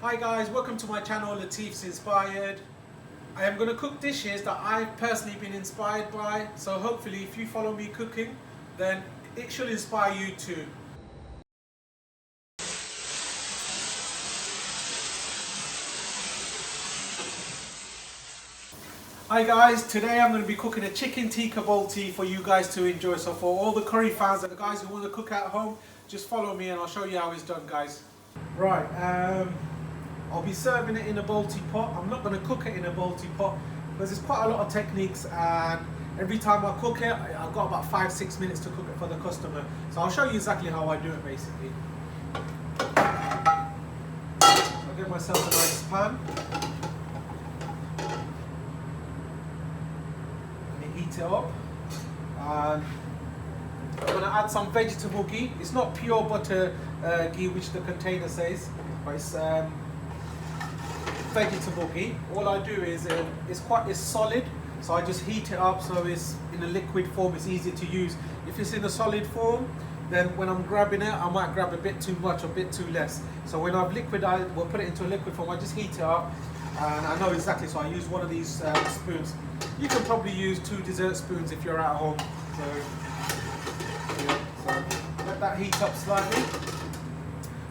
Hi guys, welcome to my channel Latif's Inspired. I am going to cook dishes that I've personally been inspired by, so hopefully if you follow me cooking, then it should inspire you too. Hi guys, today I'm going to be cooking a Chicken Tikka Balti for you guys to enjoy. So for all the curry fans and the guys who want to cook at home, just follow me and I'll show you how it's done, guys. Right, I'll be serving it in a Balti pot. I'm not going to cook it in a Balti pot because there's quite a lot of techniques, and every time I cook it, I've got about 5-6 minutes to cook it for the customer. So I'll show you exactly how I do it basically. I'll get myself a nice pan. Heat it up, and I'm going to add some vegetable ghee. It's not pure butter ghee, which the container says, but it's vegetable ghee. All I do is it's solid, so I just heat it up so it's in a liquid form. It's easier to use. If it's in a solid form, then when I'm grabbing it, I might grab a bit too much or a bit too less. So when I've liquidized, we'll put it into a liquid form, I just heat it up, and I know exactly, so I use one of these spoons. You can probably use 2 dessert spoons if you're at home. So let that heat up slightly.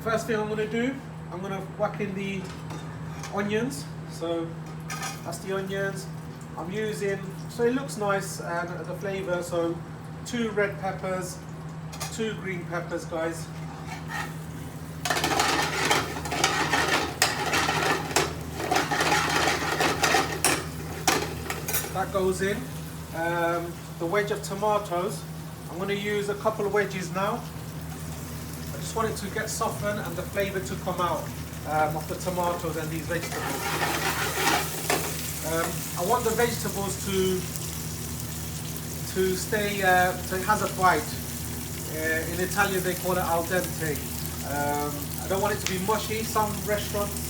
First thing I'm going to do, I'm going to whack in the onions. So that's the onions. I'm using, so it looks nice and the flavour, so 2 red peppers, 2 green peppers, guys. That goes in. The wedge of tomatoes, I'm going to use a couple of wedges now. I just want it to get softened and the flavour to come out of the tomatoes and these vegetables. I want the vegetables to stay, so it has a bite. In Italian they call it al dente. I don't want it to be mushy. Some restaurants,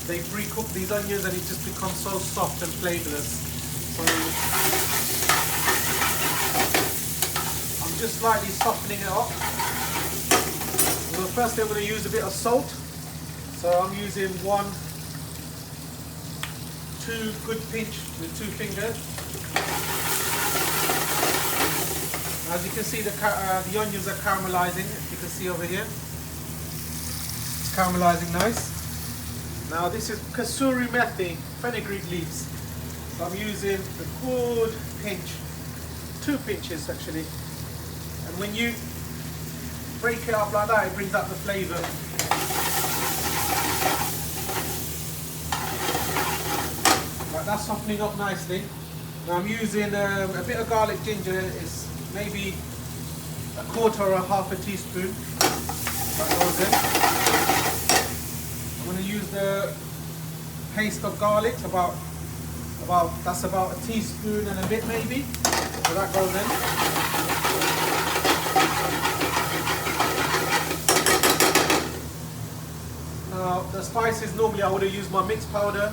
they pre-cook these onions and it just becomes so soft and flavourless. So I'm just slightly softening it up. So firstly I'm going to use a bit of salt. So I'm using 2 good pinch with 2 fingers. As you can see, the onions are caramelizing, if you can see over here. It's caramelizing nice. Now this is Kasoori Methi, Fenugreek leaves. So I'm using a good pinch, 2 pinches actually. And when you break it up like that, it brings out the flavour. Right, that's softening up nicely. Now I'm using a bit of garlic ginger. It's maybe a quarter or a half a teaspoon. That goes in. I'm going to use the paste of garlic, that's about a teaspoon and a bit maybe. So that goes in. Now the spices, normally I would have used my mixed powder.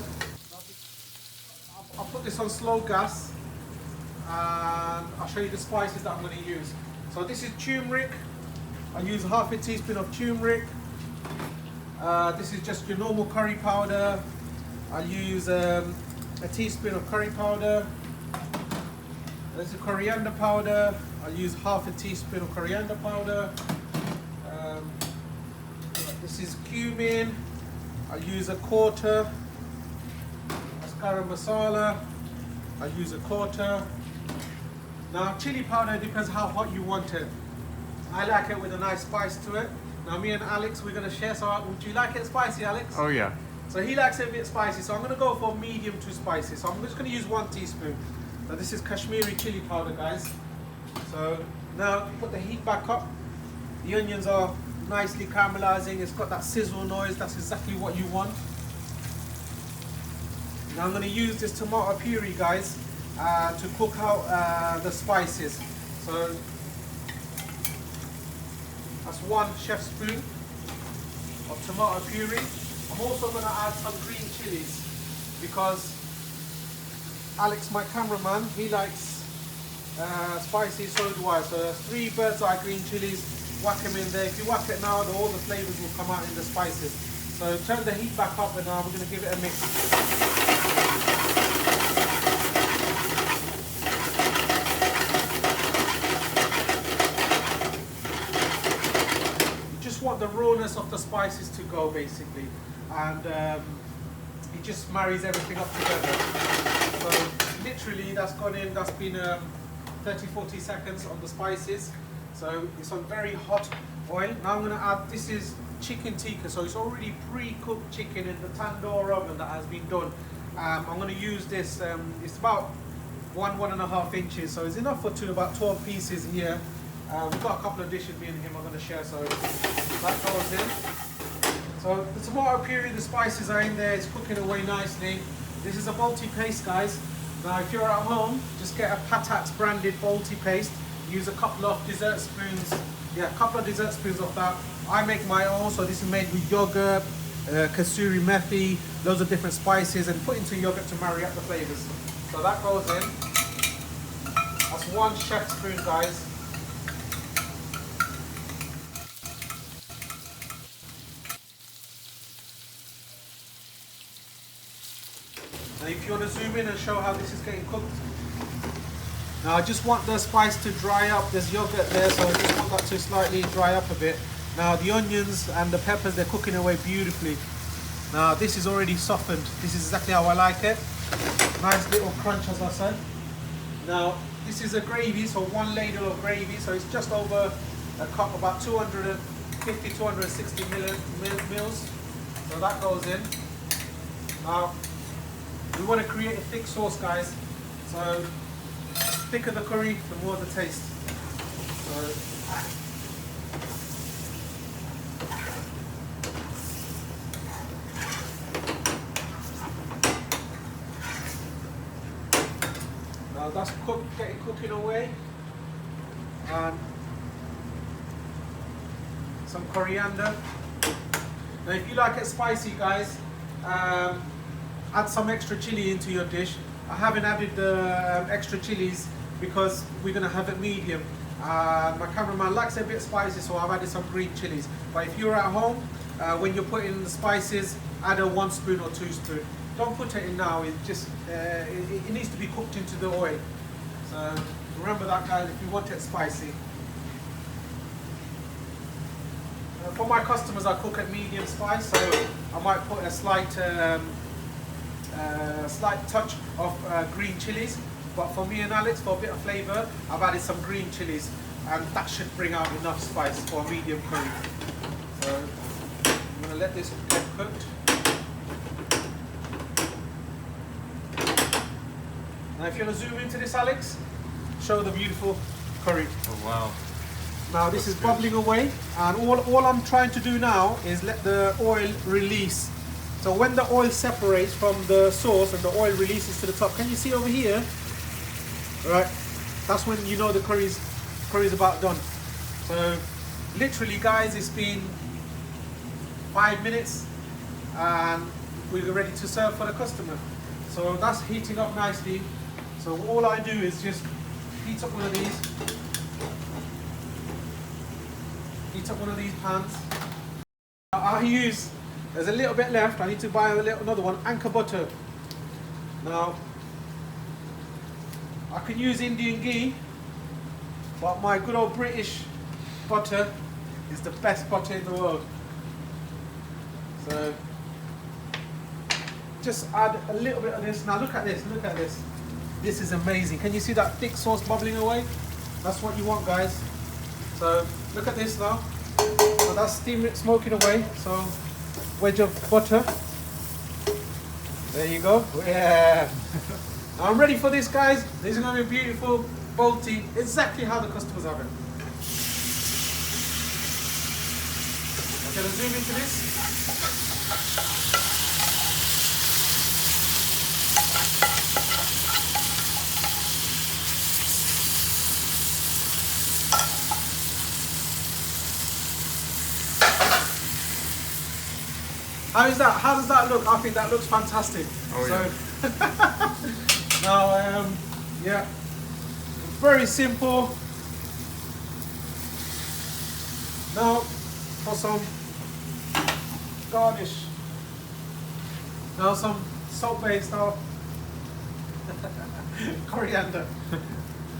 I'll put this on slow gas and I'll show you the spices that I'm going to use. So this is turmeric. I use half a teaspoon of turmeric. This is just your normal curry powder. I'll use a teaspoon of curry powder. This is coriander powder. I'll use half a teaspoon of coriander powder. This is cumin. I'll use a quarter. That's Garam Masala. I'll use a quarter. Now chili powder depends how hot you want it. I like it with a nice spice to it. Now me and Alex, we're going to share. So would you like it spicy, Alex? Oh yeah. So he likes it a bit spicy, so I'm going to go for medium to spicy. So I'm just going to use 1 teaspoon. Now this is Kashmiri chili powder, guys. So now put the heat back up. The onions are nicely caramelizing. It's got that sizzle noise. That's exactly what you want. Now I'm going to use this tomato puree, guys, to cook out the spices. So that's 1 chef spoon of tomato puree. I'm also going to add some green chilies because Alex, my cameraman, he likes spicy, so do I. So 3 bird's eye green chilies, whack them in there. If you whack it now, all the flavours will come out in the spices. So turn the heat back up and now we're going to give it a mix. You just want the rawness of the spices to go basically, and it just marries everything up together. So literally that's gone in, that's been 30-40 seconds on the spices. So it's on very hot oil. Now I'm going to add, this is chicken tikka, so it's already pre-cooked chicken in the tandoor oven that has been done. I'm going to use this, it's about 1.5 inches, so it's enough for about 12 pieces here. We've got a couple of dishes me and him are going to share, so that goes in. So the tomato puree, the spices are in there, it's cooking away nicely. This is a Balti paste, guys. Now if you're at home, just get a Patats branded Balti paste. Use a couple of dessert spoons, a couple of dessert spoons of that. I make my own, so this is made with yogurt, Kasoori, Methi, loads of different spices, and put into yogurt to marry up the flavors. So that goes in. That's 1 chef spoon, guys. And if you want to zoom in and show how this is getting cooked. Now I just want the spice to dry up. There's yogurt there, so I just want that to slightly dry up a bit. Now the onions and the peppers, they're cooking away beautifully. Now this is already softened. This is exactly how I like it. Nice little crunch, as I said. Now this is a gravy, so 1 ladle of gravy, so it's just over a cup, about 250, 260 mils. So that goes in. Now we want to create a thick sauce, guys. So thicker the curry, the more the taste. So, now that's getting cooking away. And some coriander. Now if you like it spicy, guys, add some extra chili into your dish. I haven't added the extra chilies because we're going to have it medium. My cameraman likes it a bit spicy, so I've added some green chilies. But if you're at home, when you're putting in the spices, add a 1 spoon or 2 spoon. Don't put it in now, it just it needs to be cooked into the oil. So remember that, guys, if you want it spicy. For my customers, I cook at medium spice, so I might put a slight touch of green chilies, but for me and Alex, for a bit of flavour, I've added some green chilies, and that should bring out enough spice for a medium curry. So I'm going to let this get cooked. Now if you want to zoom into this, Alex, show the beautiful curry. Oh wow. Now this is bubbling away, and all I'm trying to do now is let the oil release. So when the oil separates from the sauce and the oil releases to the top, can you see over here? Right, that's when you know the curry's about done. So literally, guys, it's been 5 minutes and we're ready to serve for the customer. So that's heating up nicely. So all I do is just heat up one of these. Heat up one of these pans. I use, there's a little bit left, I need to buy another one, Anchor butter. Now, I can use Indian ghee, but my good old British butter is the best butter in the world. So, just add a little bit of this. Now look at this, look at this. This is amazing. Can you see that thick sauce bubbling away? That's what you want, guys. So, look at this now. So that's smoking away. So, wedge of butter. There you go. Yeah. I'm ready for this, guys. This is going to be a beautiful Balti, exactly how the customers have it. I'm going to zoom into this. How is that? How does that look? I think that looks fantastic. Oh, yeah. So, now, yeah, very simple. Now, for some garnish. Now some salt-based or coriander.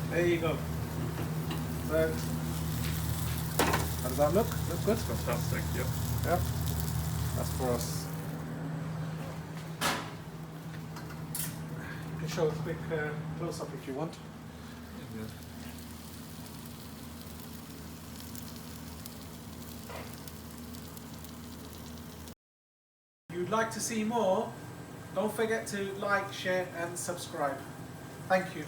There you go. So, how does that look? Look good? Fantastic, yep. Yeah. That's for us. You can show a quick close-up if you want. Yeah. If you'd like to see more, don't forget to like, share and subscribe. Thank you.